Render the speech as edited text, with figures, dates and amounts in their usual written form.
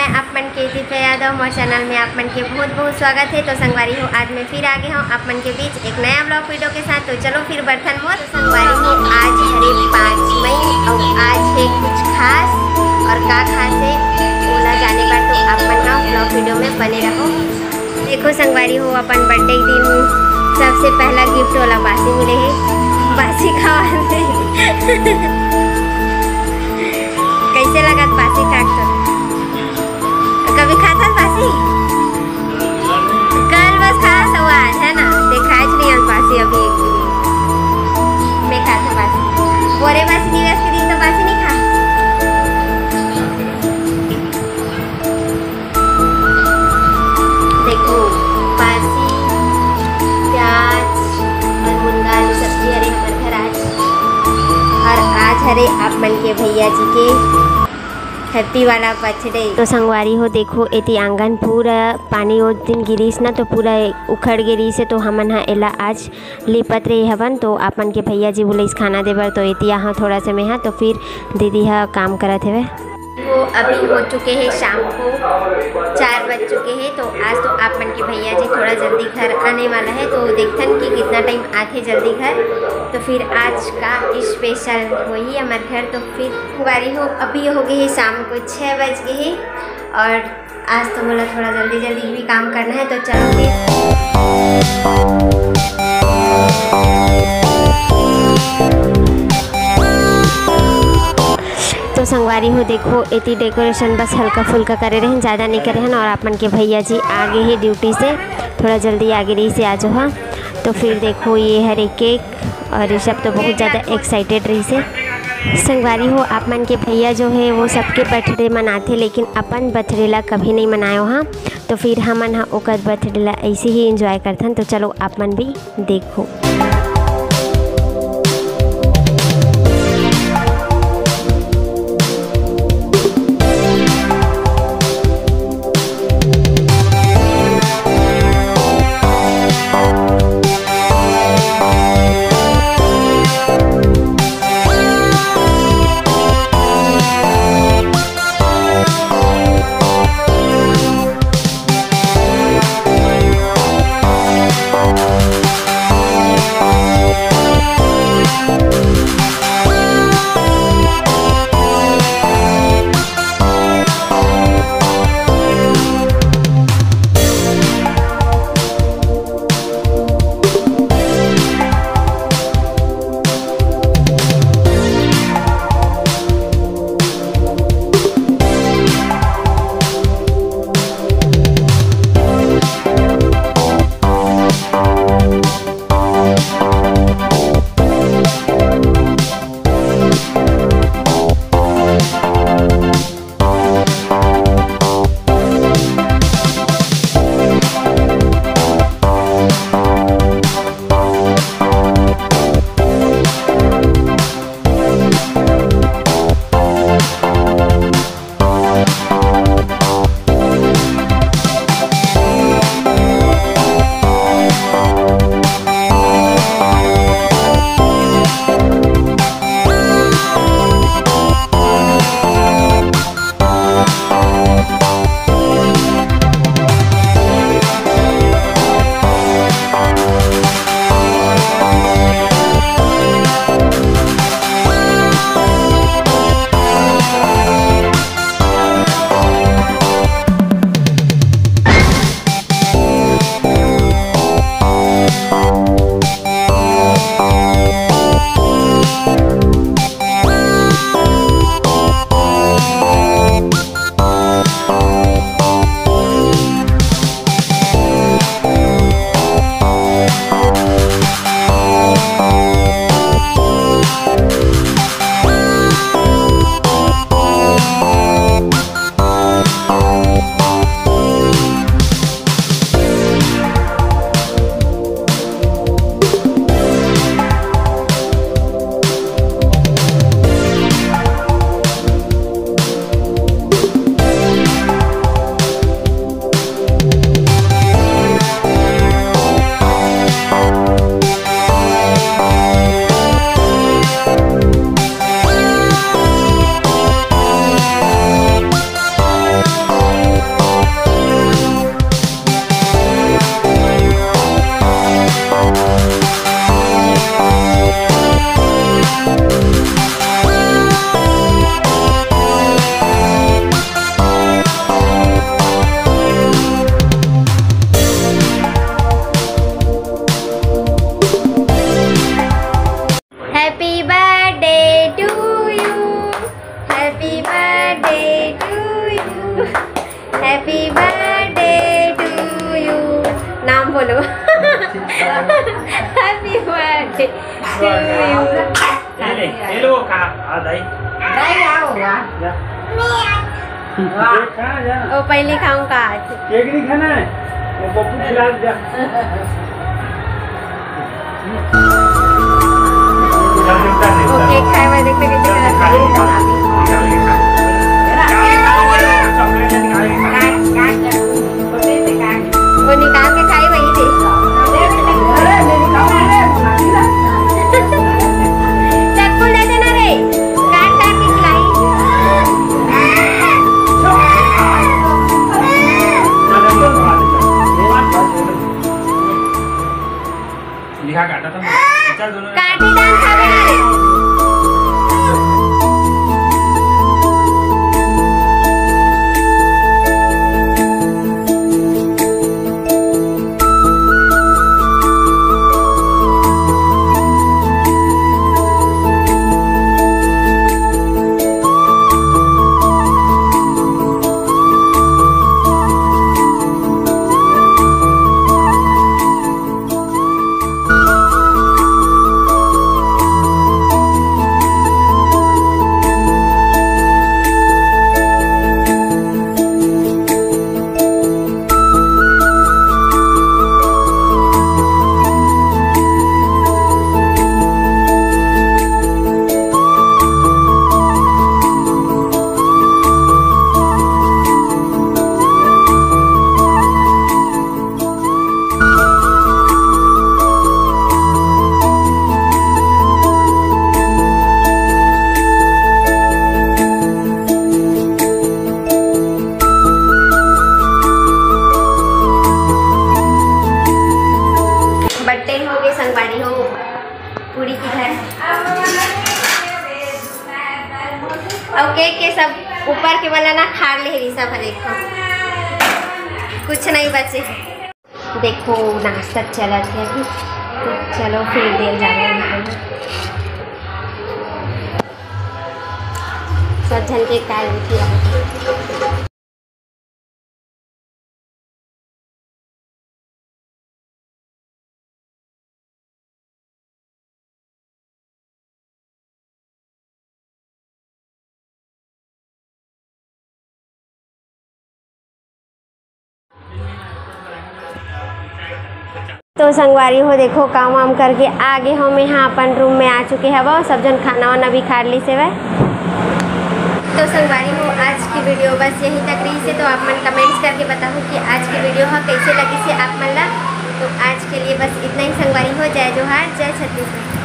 मैं आप मन के दीपा यादव और चैनल में आप मन के बहुत बहुत स्वागत है। तो संगवारी हो आज मैं फिर आ गया हूँ आप मन के बीच एक नया ब्लॉग वीडियो के साथ। तो चलो फिर बर्तन मोर। तो संगवारी हो आज हरे 5 मई और आज है कुछ खास और का खास है बोला जाने पर तो आप मन का ब्लॉग वीडियो में बने रहो। देखो संगवारी हो अपन बर्थडे के दिन सबसे पहला गिफ्ट वाला बासी मिले है। बासी खावा कैसे लगा बासी खाक तो कभी खाता बासी कल बस खाया तो आज है ना देखा नहीं आज बासी अभी एक मैं खाता बासी बोरे बासी दिवस के दिन तो बासी नहीं खा। देखो बासी प्याज और मुनगा की सब्जी हरे हमारे घर आज और आज हरे आप मन के भैया जी के हैप्पी वाला बर्थडे। तो संगवारी हो देखो एती आंगन पूरा पानी वो दिन गिरीस ना तो पूरा उखड़ गिरीस है। तो हमन हा एला आज लिपत रही हवन। तो आपन के भैया जी बोले इस खाना देवर तो एती यहाँ थोड़ा सा में हाँ तो फिर दीदी हा काम करत है। वो अभी हो चुके हैं शाम को 4 बज चुके हैं। तो आज तो आप मन के भैया जी थोड़ा जल्दी घर आने वाला है। तो देखथन कि कितना टाइम आते जल्दी घर। तो फिर आज का स्पेशल वही हमारे घर। तो फिर बारी हो अभी हो गई है शाम को 6 बज गए हैं और आज तो बोला थोड़ा जल्दी जल्दी भी काम करना है। तो चलो फिर तो संगवारी हो देखो इतनी डेकोरेशन बस हल्का फुल्का करे रहे ज़्यादा नहीं करे हैं। और अपन के भैया जी आगे ही ड्यूटी से थोड़ा जल्दी आगे रही से आज हाँ। तो फिर देखो ये हरे केक और ये सब तो बहुत ज़्यादा एक्साइटेड रही से। संगवारी हो आप मन के भैया जो है वो सबके बर्थडे मनाते लेकिन अपन बर्थडे ला कभी नहीं मनायो हाँ। तो फिर हमन हाँ ओकर बर्थडे ला ऐसे ही इंजॉय करथन। तो चलो आप मन भी देखो। Happy birthday to you. नाम बोलो। Happy birthday to you. Hello का दाई आओगा ओ पहले खाऊंगा आज। केक नहीं खाना है वो पप्पू खिला दिया। ओ केक खाए हुए देखते कैसे वो निकाल के खाई वही थे। चक्कू ले देना रे, काट काट के खिलाई। लिखा काटा था चल दोनों काटी दान खावे ना रे। संगवारी हो पूरी की घर और केक के सब ऊपर के वाला ना खा ले रही सब। देखो कुछ नहीं बचे। देखो नाश्ता चला था तो चलो फिर देर जा रहे हैं सब जन के काल उठी। तो संगवारी हो देखो काम वाम करके आगे हम यहाँ अपन रूम में आ चुके हैं। वो सब जन खाना वाना भी खा ली से। तो संगवारी हो आज की वीडियो बस यहीं तक रही से। तो आप मन कमेंट्स करके बताओ कि आज की वीडियो हो कैसे लगी से आप मन ला। तो आज के लिए बस इतना ही संगवारी हो। जय जोहार, जय छत्तीसगढ़।